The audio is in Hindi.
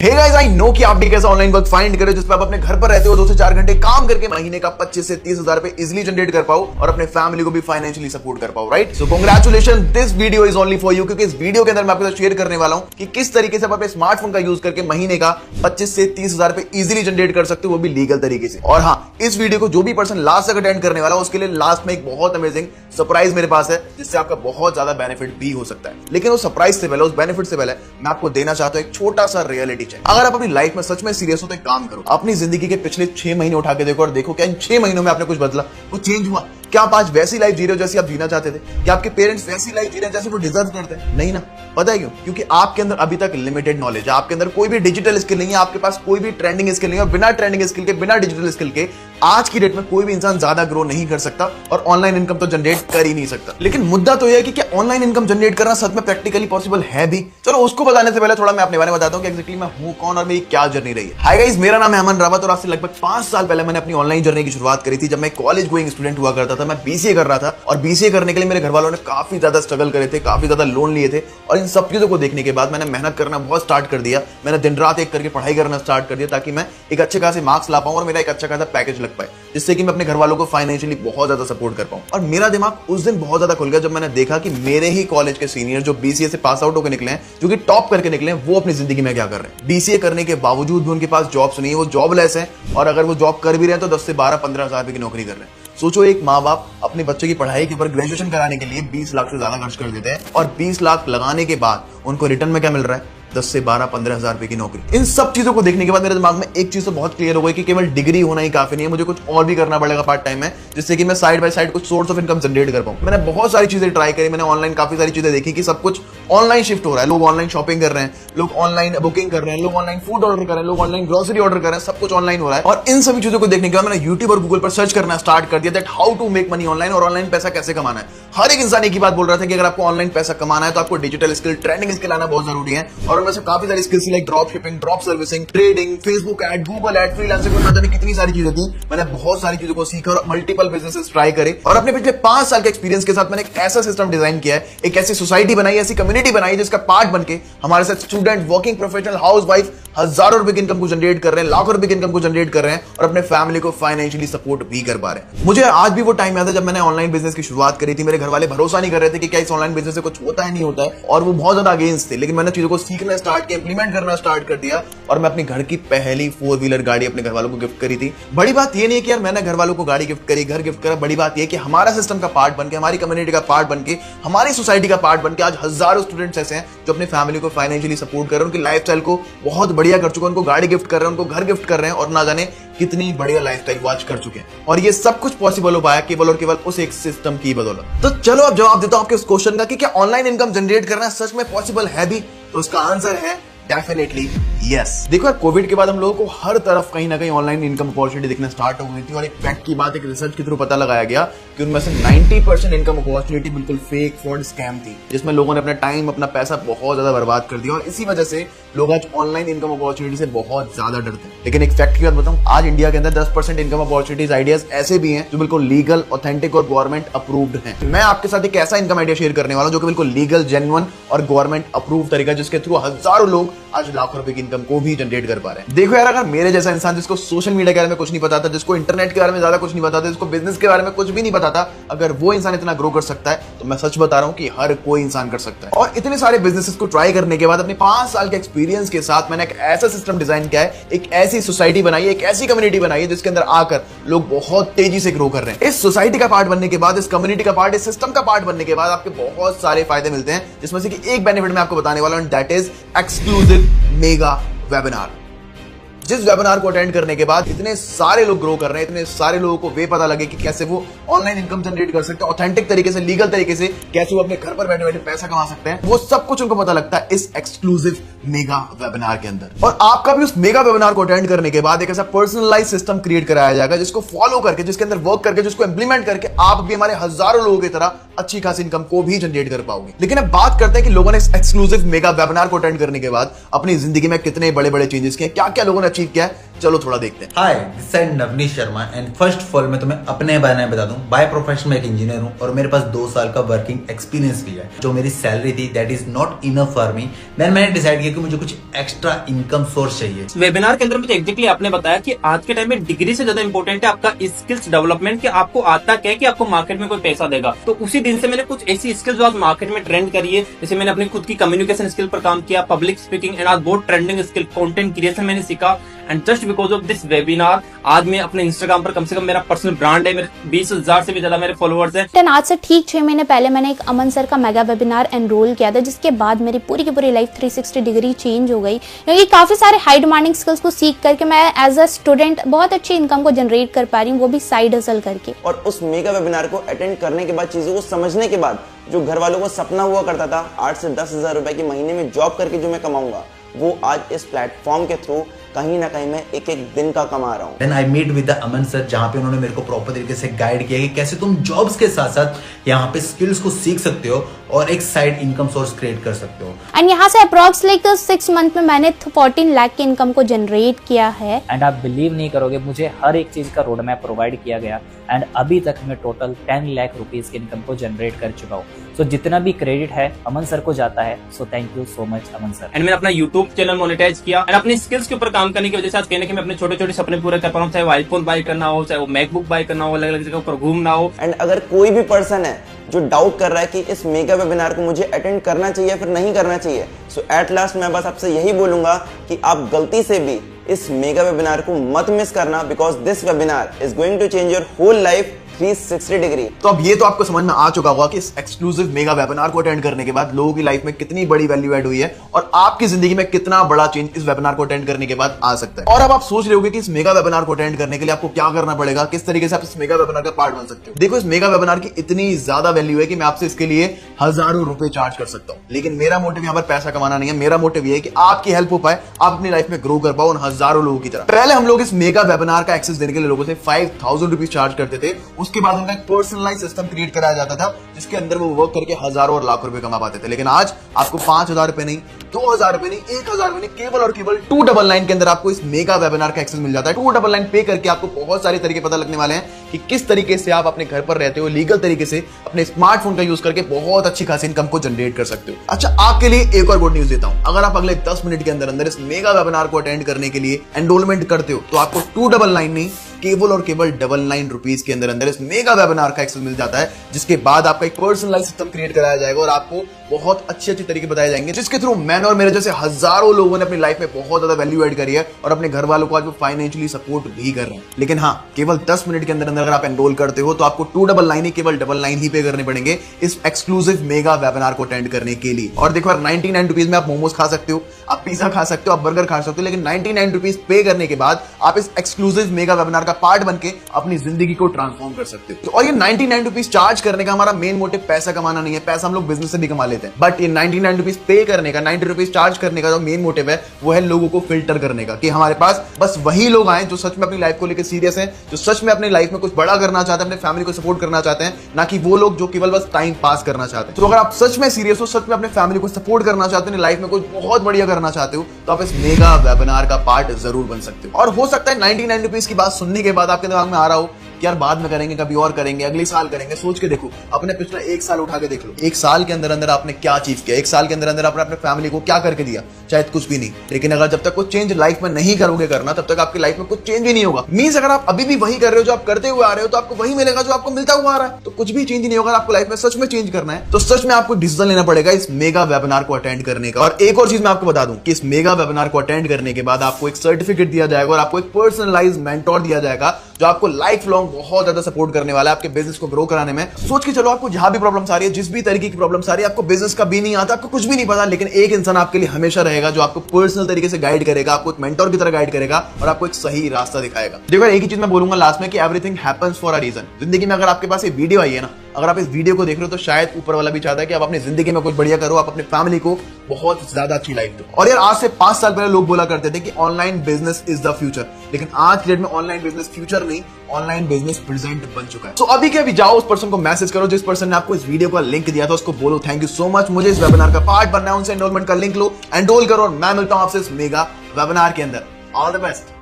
हे गाइस, आई नो कि आप भी कैसा ऑनलाइन वर्क फाइंड करें जिसपे आप अपने घर पर रहते हो 2 से 4 घंटे काम करके महीने का 25 से 30 हजार रुपए इजिली जनरेट कर पाओ और अपने फैमिली को भी फाइनेंशियली सपोर्ट कर पाओ, right? So congratulation, this video is only for you, क्योंकि इस वीडियो के अंदर मैं आपके साथ शेयर करने वाला हूं कि किस तरीके से आप अपने स्मार्टफोन का यूज करके महीने का 25 से 30 हजार रुपए इजिली जनरेट कर सकते हो, वो भी लीगल तरीके से। और हाँ, इस वीडियो को जो भी पर्सन लास्ट तक अटेंड करने वाला उसके लिए लास्ट में एक बहुत अमेजिंग सरप्राइज मेरे पास है, जिससे आपका बहुत ज्यादा बेनिफिट भी हो सकता है। लेकिन उस सरप्राइज से पहले, उस बेनिफिट से पहले मैं आपको देना चाहता हूं एक छोटा सा रियलिटी चेक। अगर आप अपनी लाइफ में सच में सीरियस हो तो एक काम करो, अपनी जिंदगी के पिछले 6 महीने उठा के देखो और देखो क्या इन 6 महीनों में आपने कुछ बदला, कुछ चेंज हुआ? क्या आप आज वैसी लाइफ जी रहे हो जैसी आप जीना चाहते थे? क्या आपके पेरेंट्स वैसी लाइफ जी रहे हैं जैसे वो डिजर्व करते हैं? नहीं ना। पता है क्यों? क्योंकि आपके अंदर अभी तक लिमिटेड नॉलेज है, आपके अंदर कोई भी डिजिटल स्किल नहीं है, आपके पास कोई भी ट्रेंडिंग स्किल नहीं है। और बिना ट्रेंडिंग स्किल के, बिना डिजिटल स्किल के आज की डेट में कोई भी इंसान ज्यादा ग्रो नहीं कर सकता और ऑनलाइन इनकम तो जनरेट कर ही नहीं सकता। लेकिन मुद्दा तो यह है कि क्या ऑनलाइन इनकम जनरेट करना सच में प्रैक्टिकली पॉसिबल है भी? चलो उसको बताने से पहले थोड़ा मैं अपने बारे में बताता हूं कि एग्जैक्टली मैं हूं कौन और मेरी क्या जर्नी रही है। हाय गाइस, मेरा नाम है अमन रावत और आज से लगभग 5 साल पहले मैंने अपनी ऑनलाइन जर्नी की शुरुआत करी थी। जब मैं कॉलेज गोइंग स्टूडेंट हुआ करता था, मैं बीसीए कर रहा था और बीसीए करने के लिए मेरे घर वालों ने काफी ज्यादा स्ट्रगल करे थे, काफी ज्यादा लोन लिए थे। और इन सब चीजों को देखने के बाद मैंने मेहनत करना बहुत स्टार्ट कर दिया। मैंने दिन रात एक करके पढ़ाई करना स्टार्ट कर दिया ताकि मैं एक अच्छे खासे मार्क्स ला पाऊं और मेरा एक अच्छा खासा पैकेज लग पाए, जिससे कि मैं अपने घर वालों को फाइनेंशियली बहुत ज्यादा सपोर्ट कर पाऊं। और मेरा दिमाग उस दिन बहुत ज्यादा खुल गया जब मैंने देखा कि मेरे ही कॉलेज के सीनियर जो बीसीए से पास आउट होकर निकले हैं, जो कि टॉप करके निकले हैं, वो अपनी जिंदगी में क्या कर रहे हैं। बीसीए करने के बावजूद भी उनके पास जॉब्स नहीं है, वो जॉबलेस है। और अगर वो जॉब कर भी रहे हैं तो 10 से 12-15 हजार रुपए की नौकरी कर रहे हैं। सोचो, एक माँ बाप अपने बच्चे की पढ़ाई के ऊपर ग्रेजुएशन कराने के लिए 20 लाख से ज्यादा खर्च कर देते हैं और 20 लाख लगाने के बाद उनको रिटर्न में क्या मिल रहा है? 10 से 12-15 हजार रुपए की नौकरी। इन सब चीजों को देखने के बाद मेरे दिमाग में एक चीज तो बहुत क्लियर हो गई कि केवल डिग्री होना ही काफी नहीं है, मुझे कुछ और भी करना पड़ेगा पार्ट टाइम में, जिससे कि मैं साइड बाय साइड कुछ सोर्स ऑफ इनकम जनरेट कर पाऊं। मैंने बहुत सारी चीजें ट्राई करी, मैंने ऑनलाइन काफी सारी चीजें देखी कि सब कुछ ऑनलाइन शिफ्ट हो रहा है। लोग ऑनलाइन शॉपिंग कर रहे हैं, लोग ऑनलाइन बुकिंग कर रहे हैं, लोग ऑनलाइन फूड ऑर्डर कर रहे हैं, लोग ऑनलाइन ग्रोसरी ऑर्डर कर रहे हैं, सब कुछ ऑनलाइन हो रहा है। और इन सभी चीजों को देखने के बाद मैंने यूट्यूब और गूगल पर सर्च करना स्टार्ट कर दिया that how to make money online और ऑनलाइन पैसा कैसे कमाना है। हर एक इंसान एक ही बात बोल रहा था कि अगर आपको ऑनलाइन पैसा कमाना है तो आपको डिजिटल स्किल, ट्रेंडिंग स्किल आना बहुत जरूरी है। और उनमें से काफी सारी skills like drop shipping, drop servicing, trading, Facebook ad, Google ad, freelancing, पता नहीं कितनी सारी चीजें थी। मैंने बहुत सारी चीजों को सीखा और मल्टीपल बिजनेसेस ट्राई करे और अपने पिछले 5 साल के एक्सपीरियंस के साथ मैंने एक ऐसा सिस्टम डिजाइन किया है, एक ऐसी सोसाइटी बनाई, ऐसी कम्युनिटी बनाई जिसका पार्ट बनके हमारे साथ स्टूडेंट, वर्किंग प्रोफेशनल, हाउसवाइफ हजारों रुपए की इनकम को जनरेट कर रहे हैं, लाखों रुपए की इनकम को जनरेट कर रहे हैं और अपने फैमिली को फाइनेंशियली सपोर्ट भी कर पा रहे हैं। मुझे आज भी वो टाइम याद है जब मैंने ऑनलाइन बिजनेस की शुरुआत करी थी। मेरे घर वाले भरोसा नहीं कर रहे थे कि क्या इस ऑनलाइन बिजनेस से कुछ होता है, नहीं होता है, और वो बहुत ज्यादा अगेंस्ट थे। लेकिन मैंने चीजों को सीखना स्टार्ट किया, इंप्लीमेंट करना स्टार्ट कर दिया और मैं अपने घर की पहली 4 व्हीलर गाड़ी अपने घर वालों को गिफ्ट करी थी। बड़ी बात ये नहीं है कि यार मैंने घर वालों को गाड़ी गिफ्ट करी, घर गिफ्ट करा। बड़ी बात ये कि हमारा सिस्टम का पार्ट बनके, हमारी कम्युनिटी का पार्ट बनके, हमारी सोसाइटी का पार्ट बनके आज हजारों स्टूडेंट्स ऐसे हैं जो अपनी फैमिली को फाइनेंशियली सपोर्ट कर रहे हैं, उनकी लाइफस्टाइल को बहुत बढ़िया कर चुके हैं, उनको गाड़ी गिफ्ट कर रहे हैं, उनको घर गिफ्ट कर रहे हैं और ना जाने कितनी बढ़िया लाइफस्टाइल वो आज कर चुके हैं। और ये सब कुछ पॉसिबल हो पाया केवल और केवल उस एक सिस्टम की बदौलत। तो चलो अब जवाब देता हूं आपके उस क्वेश्चन का कि क्या ऑनलाइन इनकम जनरेट करना सच में पॉसिबल है भी? तो उसका आंसर है डेफिनेटली यस। देखो, कोविड के बाद हम लोगों को हर तरफ कहीं ना कहीं ऑनलाइन इनकम अपॉर्चुनिटी दिखना स्टार्ट हो गई थी और एक फैक्ट की बात, एक रिसर्च के थ्रू पता लगाया गया कि उनमें से 90% इनकम अपॉर्चुनिटी बिल्कुल फेक, फ्रॉड, स्कैम थी, जिसमें लोगों ने अपना टाइम, अपना पैसा बहुत ज्यादा बर्बाद कर दिया। और इसी वजह से लोग आज ऑनलाइन इनकम अपॉर्चुनिटी से बहुत ज्यादा डरते हैं। लेकिन एक फैक्ट की बात बताऊं, आज इंडिया के अंदर 10% इनकम अपॉर्चुनिटीज आइडियाज ऐसे भी हैं जो बिल्कुल लीगल, ऑथेंटिक और गवर्नमेंट अप्रूव्ड हैं। मैं आपके साथ एक ऐसा इनकम आइडिया शेयर करने वाला हूं जो कि बिल्कुल लीगल, जेन्युइन और गवर्नमेंट अप्रूव तरीका, जिसके थ्रू हजारों लोग आज लाखों रुपए की इनकम को भी जनरेट कर पा रहे हैं। देखो यार, अगर मेरे जैसा इंसान जिसको सोशल मीडिया के बारे में कुछ नहीं पता था, जिसको इंटरनेट के बारे में ज्यादा कुछ नहीं पता था, जिसको बिजनेस के बारे में कुछ भी नहीं पता था, अगर वो इंसान इतना ग्रो कर सकता है तो मैं सच बता रहा हूं कि हर कोई इंसान कर सकता है। और इतने सारे बिजनेसेस को ट्राई करने के बाद अपने 5 साल के एक्सपीरियंस के साथ मैंने एक ऐसा सिस्टम डिजाइन किया है, एक ऐसी सोसाइटी बनाई है, एक ऐसी कम्युनिटी बनाई है जिसके अंदर आकर लोग बहुत तेजी से ग्रो कर रहे हैं। इस सोसाइटी का पार्ट बनने के बाद, इस कम्युनिटी का पार्ट, इस सिस्टम का पार्ट बनने के बाद आपके बहुत सारे फायदे मिलते हैं, जिसमें से कि एक बेनिफिट मैं आपको बताने वाला हूं, that is exclusive mega webinar. जिस वेबिनार को अटेंड करने के बाद इतने सारे लोग ग्रो कर रहे हैं, इतने सारे लोगों को वे पता लगे कि कैसे वो ऑनलाइन इनकम जनरेट कर सकते हैं, ऑथेंटिक तरीके से, लीगल तरीके से, कैसे वो अपने घर पर बैठे बैठे पैसा कमा सकते हैं, वो सब कुछ उनको पता लगता है इस एक्सक्लूसिव मेगा वेबिनार के अंदर। और आपका भी उस मेगा वेबिनार को अटेंड करने के बाद एक ऐसा पर्सनलाइज सिस्टम क्रिएट कराया जाएगा जिसको फॉलो करके, जिसके अंदर वर्क करके, जिसको इंप्लीमेंट करके आप भी हमारे हजारों लोगों की तरह अच्छी खासी इनकम को भी जनरेट कर पाओगे। लेकिन अब बात करते हैं कि लोगों ने इस एक्सक्लूसिव मेगा वेबिनार को अटेंड करने के बाद अपनी जिंदगी में कितने बड़े बड़े चेंजेस किए, क्या क्या लोगों ने अचीव किया है। चलो थोड़ा देखते हैं। Hi, this is Navneesh Sharma and first of all मैं तुम्हें अपने बारे में बता दूं। बाय प्रोफेशन में एक इंजीनियर हूं और मेरे पास 2 साल का वर्किंग एक्सपीरियंस भी है। जो मेरी सैलरी थी that is not enough for me. मैंने डिसाइड किया कि मुझे कुछ एक्स्ट्रा इनकम सोर्स चाहिए। वेबिनार के अंदर मुझे एग्जैक्टली आपने बताया कि आज के टाइम में डिग्री से ज्यादा इंपॉर्टेंट है आपका स्किल्स डेवलपमेंट, कि आपको आता क्या है कि आपको मार्केट में कोई पैसा देगा। तो उसी दिन से मैंने कुछ ऐसी स्किल्स जो आज मार्केट में ट्रेंड करी है, जैसे मैंने अपनी खुद की कम्युनिकेशन स्किल पर काम किया, पब्लिक स्पीकिंग, एंड आज बहुत ट्रेंडिंग स्किल कंटेंट क्रिएशन मैंने सीखा। And just because of this webinar आज मैं अपने इंस्टाग्राम पर कम से कम मेरा पर्सनल ब्रांड है, मेरे 20,000 से भी ज्यादा मेरे फॉलोअर्स हैं। आज से ठीक 6 महीने पहले मैंने एक अमन सर का मेगा वेबिनार एनरोल किया था, जिसके बाद मेरी पूरी की पूरी लाइफ 360 डिग्री चेंज हो गई, क्योंकि काफी सारे हाई डिमांडिंग स्किल्स को सीख करके मैं एज अ स्टूडेंट बहुत अच्छी इनकम को जनरेट कर पा रही हूँ, वो भी साइड हसल करके। और उस मेगा वेबिनार को अटेंड करने के बाद, चीजों को समझने के बाद, जो घर वालों को सपना हुआ करता था 8 से 10,000 रुपए की महीने में जॉब करके जो मैं कमाऊंगा, वो आज इस प्लेटफॉर्म के थ्रू कहीं ना कहीं मैं एक एक दिन का कमा रहा हूँ। Then I meet with the Aman sir, जहाँ पे उन्होंने मेरे को प्रॉपर तरीके से गाइड किया कि कैसे तुम जॉब्स के साथ साथ यहाँ पे स्किल्स को सीख सकते हो और एक साइड इनकम सोर्स क्रिएट कर सकते हो। एंड यहाँ से अप्रॉक्स लाइक 6 मंथ में मैंने 14 लाख की इनकम को जनरेट किया है। एंड आप बिलीव नहीं करोगे, मुझे हर एक चीज का रोड मैप प्रोवाइड किया गया एंड अभी तक मैं टोटल 10 लाख रुपीज की इनकम को जनरेट कर चुका हूँ। सो जितना भी क्रेडिट है अमन सर को जाता है। So thank you so much Aman sir. And मैंने अपना यूट्यूब चैनल मोनेटाइज किया एंड अपनी स्किल्स के ऊपर काम करने की वजह से आज कहने के मैं अपने छोटे छोटे सपने पूरे कर पा रहा हूँ, चाहे वो आईफोन बाय करना हो, चाहे वो मैकबुक बाय करना हो, अलग अलग जगह पर घूमना हो। एंड अगर कोई भी पर्सन है जो डाउट कर रहा है कि इस मेगा वेबिनार को मुझे अटेंड करना चाहिए या फिर नहीं करना चाहिए, सो एट लास्ट मैं बस आपसे यही बोलूंगा कि आप गलती से भी इस मेगा वेबिनार को मत मिस करना, because this webinar is going to change your whole life 360 degree. तो अब ये तो आपको समझ में आ चुका होगा कि इस एक्सक्लूसिव मेगा वेबिनार को अटेंड करने के बाद लोगों की लाइफ में कितनी बड़ी वैल्यू ऐड हुई है और आपकी जिंदगी में कितना बड़ा चेंज इस वेबिनार को अटेंड करने के बाद आ सकता है। और अब आप सोच रहे होंगे कि इस मेगा वेबिनार को अटेंड करने के लिए आपको क्या करना पड़ेगा, किस तरीके से आप इस मेगा वेबिनार का पार्ट बन सकते हो। देखो, इस मेगा वेबिनार की इतनी ज्यादा वैल्यू है कि मैं आपसे इसके लिए हजारों रुपए चार्ज कर सकता हूं, लेकिन मेरा मोटिव यहाँ पर पैसा कमाना नहीं है। मेरा मोटिव ये है कि आपकी हेल्प हो पाए, आप अपनी लाइफ में ग्रो कर पाओ उन हजारों लोगों की तरह। पहले हम लोग इस मेगा वेबिनार का एक्सेस देने के लिए लोगों से 5,000 रुपीज चार्ज करते थे। उसके बाद उनका पर्सनलाइज सिस्टम क्रिएट कराया जाता था, जिसके अंदर वो वर्क करके हजारों और लाखों रुपए कमा पाते थे। लेकिन आज आपको 5,000 रुपए नहीं, 2,000 रुपए नहीं, 1,000 रुपए नहीं, केवल और केवल 299 के अंदर आपको इस मेगा वेबिनार का एक्सेस मिल जाता है। 299 पे करके आपको बहुत सारे तरीके पता लगने वाले हैं कि किस तरीके से आप अपने घर पर रहते हो लीगल तरीके से अपने स्मार्टफोन का यूज करके बहुत अच्छी खासी इनकम को जनरेट कर सकते हो। अच्छा, आपके लिए एक और गुड न्यूज देता हूं। अगर आप अगले 10 मिनट के अंदर अंदर इस मेगा वेबिनार को अटेंड करने के लिए एनरोलमेंट करते हो तो आपको 299 नहीं, केवल और केवल 99 रुपीज के अंदर अंदर इस मेगा वेबिनार का एक्सेस मिल जाता है, जिसके बाद आपका एक पर्सनलाइज सिस्टम क्रिएट कराया जाएगा और आपको बहुत अच्छे तरीके बताए जाएंगे, जिसके थ्रू मैंने और मेरे जैसे हजारों लोगों ने अपनी लाइफ में बहुत ज्यादा वैल्यू ऐड करी है और अपने घर वालों को आज वो फाइनेंशियली सपोर्ट भी कर रहे हैं। लेकिन हाँ, केवल 10 मिनट के अंदर अंदर अगर आप एनरोल करते हो तो आपको 299 ही, केवल 99 ही पे करने पड़ेंगे इस एक्सक्लूसिव मेगा वेबिनार को अटेंड करने के लिए। और देखो यार, 99 रुपीज में आप मोमोज खा सकते हो, आप पिज्जा खा सकते हो, आप बर्गर खा सकते हो, लेकिन 99 रुपीज पे करने के बाद आप इस एक्सक्लूसिव मेगा वेबिनार का पार्ट बनके अपनी जिंदगी को ट्रांसफॉर्म कर सकते हो। और ये 99 रुपीज चार्ज करने का हमारा मेन मोटिव पैसा कमाना नहीं है, पैसा हम लोग बिजनेस से भी कमा लेते हैं, बट ये 99 रुपीज पे करने का, 90 रुपीज चार्ज करने का जो मेन मोटिव है वो है लोगों को फिल्टर करने का, कि हमारे पास बस वही लोग आए जो सच में अपनी लाइफ को लेकर सीरियस हैं, जो सच में अपनी लाइफ में कुछ बड़ा करना चाहते हैं, अपने फैमिली को सपोर्ट करना चाहते हैं, ना कि वो लोग जो केवल बस टाइम पास करना चाहते हैं। तो अगर आप सच में सीरियस हो, सच में अपने फैमिली को सपोर्ट करना चाहते हो, लाइफ में कुछ बहुत बढ़िया करना चाहते हो, तो आप इस मेगा वेबिनार का पार्ट जरूर बन सकते हो। और हो सकता है 99 रुपीज की बात सुनने के बाद आपके दिमाग में आ रहा हो कि यार बाद में करेंगे, कभी और करेंगे, अगले साल करेंगे। सोच के देखो, अपने पिछला 1 साल उठा के देख लो, 1 साल के अंदर अंदर आपने क्या अचीव किया, 1 साल के अंदर अंदर आपने अपने फैमिली को क्या करके दिया, शायद कुछ भी नहीं। लेकिन अगर जब तक कुछ चेंज लाइफ में नहीं करोगे करना, तब तक आपकी लाइफ में कुछ चेंज ही नहीं होगा। मींस अगर आप अभी भी वही कर रहे हो जो आप करते हुए आ रहे हो, तो आपको वही मिलेगा जो आपको मिलता हुआ आ रहा है, तो कुछ भी चेंज नहीं होगा। आपको लाइफ में सच में चेंज करना है तो सच में आपको डिसीजन लेना पड़ेगा इस मेगा वेबिनार को अटेंड करने का। और एक और चीज मैं आपको बता दूं कि इस मेगा वेबिनार को अटेंड करने के बाद आपको एक सर्टिफिकेट दिया जाएगा और आपको एक पर्सनलाइज्ड मेंटोर दिया जाएगा जो आपको लाइफ लॉन्ग बहुत ज्यादा सपोर्ट करने वाला है आपके बिजनेस को ग्रो कराने में। सोच के चलो, आपको जहां भी प्रॉब्लम्स आ रही है, जिस भी तरीके की प्रॉब्लम्स आ रही है, आपको बिजनेस का भी नहीं आता, आपको कुछ भी नहीं पता, लेकिन एक इंसान आपके लिए हमेशा रहेगा जो आपको पर्सनल तरीके से गाइड करेगा, आपको एक मेंटोर की तरह गाइड करेगा और आपको एक सही रास्ता दिखाएगा। देखो, एक ही चीज मैं बोलूंगा लास्ट में कि everything happens for a reason. जिंदगी में अगर आपके पास ये वीडियो आई है ना, अगर आप इस वीडियो को देख रहे हो तो शायद ऊपर वाला भी चाहता है कि आप अपनी जिंदगी में कुछ बढ़िया करो, आप अपनी फैमिली को बहुत ज्यादा अच्छी लाइफ दो। और यार, आज से 5 साल पहले लोग बोला करते थे कि online business is the future, लेकिन आज की डेट में ऑनलाइन बिजनेस फ्यूचर नहीं, ऑनलाइन बिजनेस प्रेजेंट बन चुका है। तो अभी के अभी जाओ, उस पर्सन को मैसेज करो जिस पर्सन ने आपको इस वीडियो का लिंक दिया था, उसको बोलो थैंक यू सो मच, मुझे इस वेबिनार का पार्ट बनना है, उनसे एनरोलमेंट का लिंक लो, एनरोल करो और मैं मिलता हूं आपसे इस मेगा वेबिनार के अंदर। All the best.